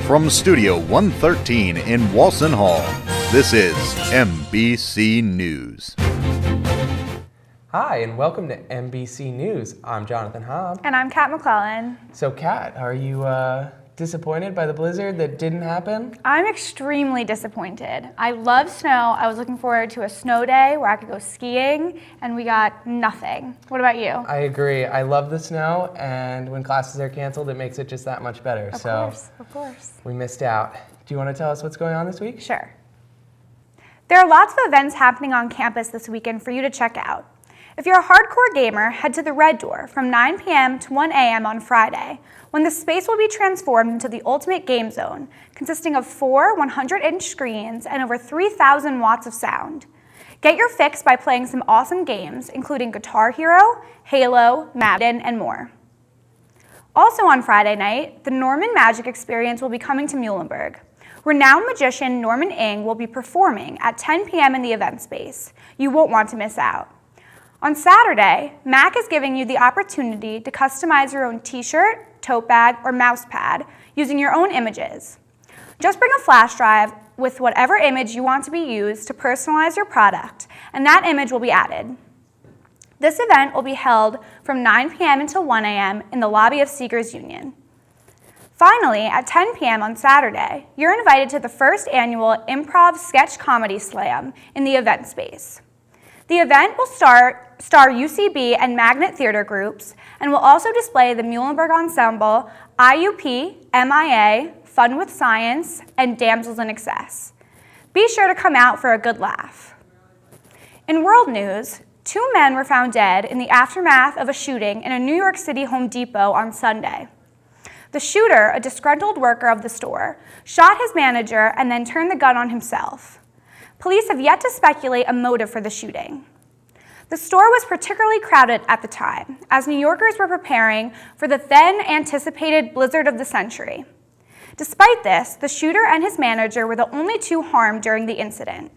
From Studio 113 in Walson Hall, this is MBC News. Hi, and welcome to MBC News. I'm Jonathan Hobb. And I'm Kat McClellan. So, Kat, are you disappointed by the blizzard that didn't happen? I'm extremely disappointed. I love snow. I was looking forward to a snow day where I could go skiing, and we got nothing. What about you? I agree. I love the snow, and when classes are canceled, it makes it just that much better. Of course. We missed out. Do you want to tell us what's going on this week? Sure. There are lots of events happening on campus this weekend for you to check out. If you're a hardcore gamer, head to the Red Door from 9 p.m. to 1 a.m. on Friday, when the space will be transformed into the ultimate game zone, consisting of 4 100-inch screens and over 3,000 watts of sound. Get your fix by playing some awesome games, including Guitar Hero, Halo, Madden, and more. Also on Friday night, the Norman Magic Experience will be coming to Muhlenberg. Renowned magician Norman Ing will be performing at 10 p.m. in the event space. You won't want to miss out. On Saturday, MAC is giving you the opportunity to customize your own t-shirt, tote bag, or mouse pad using your own images. Just bring a flash drive with whatever image you want to be used to personalize your product, and that image will be added. This event will be held from 9 p.m. until 1 a.m. in the lobby of Seekers Union. Finally, at 10 p.m. on Saturday, you're invited to the first annual Improv Sketch Comedy Slam in the event space. The event will star UCB and Magnet Theater groups and will also display the Muhlenberg Ensemble, IUP, MIA, Fun with Science, and Damsels in Excess. Be sure to come out for a good laugh. In world news, 2 men were found dead in the aftermath of a shooting in a New York City Home Depot on Sunday. The shooter, a disgruntled worker of the store, shot his manager and then turned the gun on himself. Police have yet to speculate a motive for the shooting. The store was particularly crowded at the time, as New Yorkers were preparing for the then-anticipated blizzard of the century. Despite this, the shooter and his manager were the only 2 harmed during the incident.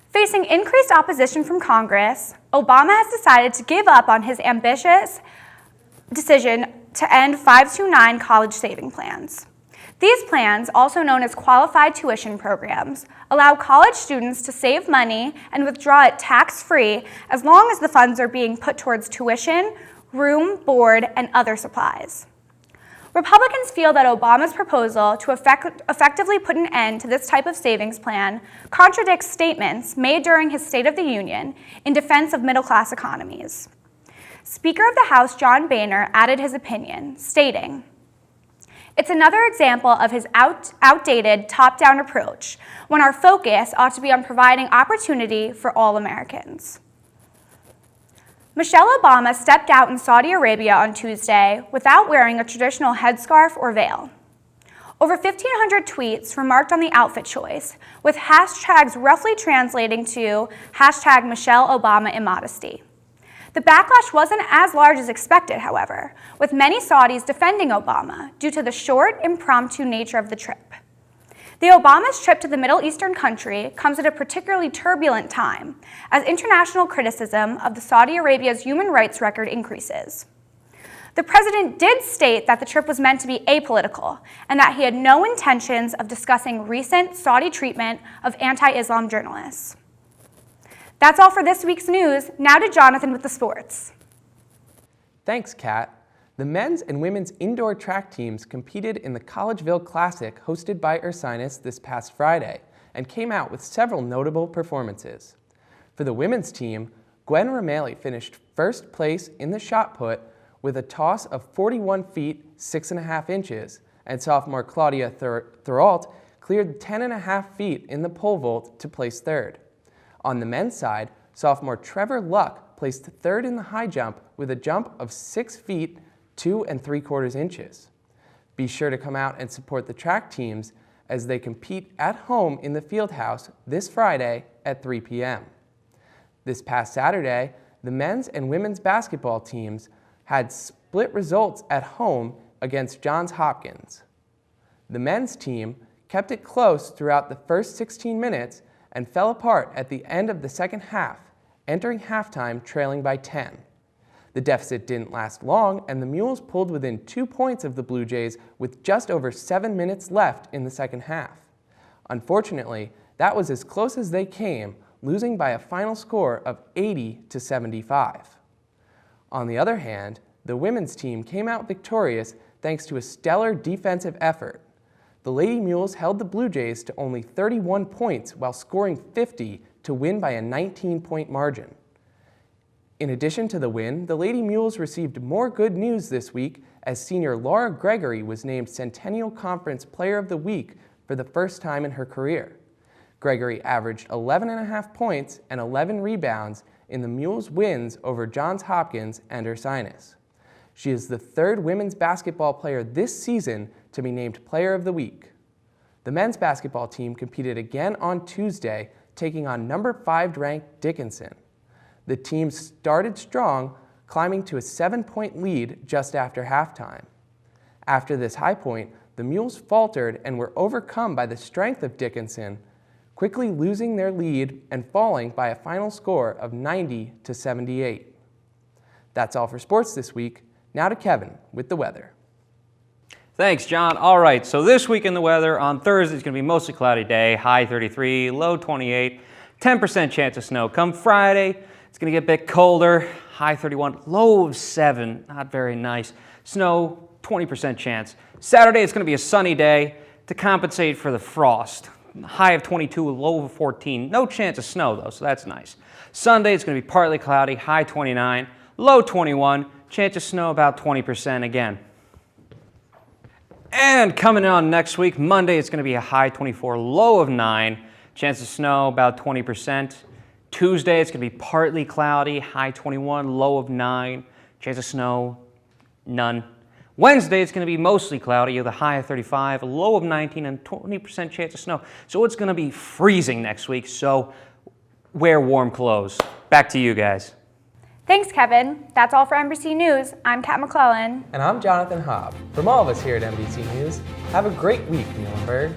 Facing increased opposition from Congress, Obama has decided to give up on his ambitious decision to end 529 college saving plans. These plans, also known as qualified tuition programs, allow college students to save money and withdraw it tax-free as long as the funds are being put towards tuition, room, board, and other supplies. Republicans feel that Obama's proposal to effectively put an end to this type of savings plan contradicts statements made during his State of the Union in defense of middle-class economies. Speaker of the House John Boehner added his opinion, stating, "It's another example of his outdated top-down approach, when our focus ought to be on providing opportunity for all Americans." Michelle Obama stepped out in Saudi Arabia on Tuesday without wearing a traditional headscarf or veil. Over 1,500 tweets remarked on the outfit choice, with hashtags roughly translating to #MichelleObamaImmodesty. The backlash wasn't as large as expected, however, with many Saudis defending Obama due to the short, impromptu nature of the trip. The Obama's trip to the Middle Eastern country comes at a particularly turbulent time, as international criticism of the Saudi Arabia's human rights record increases. The president did state that the trip was meant to be apolitical and that he had no intentions of discussing recent Saudi treatment of anti-Islam journalists. That's all for this week's news. Now to Jonathan with the sports. Thanks, Kat. The men's and women's indoor track teams competed in the Collegeville Classic hosted by Ursinus this past Friday and came out with several notable performances. For the women's team, Gwen Romali finished first place in the shot put with a toss of 41 feet 6.5 inches, and sophomore Claudia Therault cleared 10.5 feet in the pole vault to place third. On the men's side, sophomore Trevor Luck placed third in the high jump with a jump of 6 feet 2.75 inches. Be sure to come out and support the track teams as they compete at home in the field house this Friday at 3 p.m. This past Saturday, the men's and women's basketball teams had split results at home against Johns Hopkins. The men's team kept it close throughout the first 16 minutes and fell apart at the end of the second half, entering halftime trailing by 10. The deficit didn't last long, and the Mules pulled within 2 points of the Blue Jays with just over 7 minutes left in the second half. Unfortunately, that was as close as they came, losing by a final score of 80-75. On the other hand, the women's team came out victorious thanks to a stellar defensive effort. The Lady Mules held the Blue Jays to only 31 points while scoring 50 to win by a 19-point margin. In addition to the win, the Lady Mules received more good news this week as senior Laura Gregory was named Centennial Conference Player of the Week for the first time in her career. Gregory averaged 11.5 points and 11 rebounds in the Mules' wins over Johns Hopkins and Ursinus. She is the third women's basketball player this season to be named Player of the Week. The men's basketball team competed again on Tuesday, taking on number 5 ranked Dickinson. The team started strong, climbing to a 7-point lead just after halftime. After this high point, the Mules faltered and were overcome by the strength of Dickinson, quickly losing their lead and falling by a final score of 90-78. That's all for sports this week. Now to Kevin with the weather. Thanks, John. All right, so this week in the weather, on Thursday, it's going to be mostly cloudy day, high 33, low 28, 10% chance of snow. Come Friday, it's going to get a bit colder, high 31, low of 7, not very nice. Snow, 20% chance. Saturday, it's going to be a sunny day to compensate for the frost. High of 22, low of 14. No chance of snow, though, so that's nice. Sunday, it's going to be partly cloudy, high 29, low 21, chance of snow about 20% again. And coming on next week, Monday, it's going to be a high 24, low of 9, chance of snow about 20%. Tuesday, it's going to be partly cloudy, high 21, low of 9, chance of snow, none. Wednesday, it's going to be mostly cloudy with a high of 35, a low of 19, and 20% chance of snow. So it's going to be freezing next week, so wear warm clothes. Back to you guys. Thanks, Kevin. That's all for MBC News. I'm Kat McClellan. And I'm Jonathan Hobb. From all of us here at MBC News, have a great week, Muhlenberg.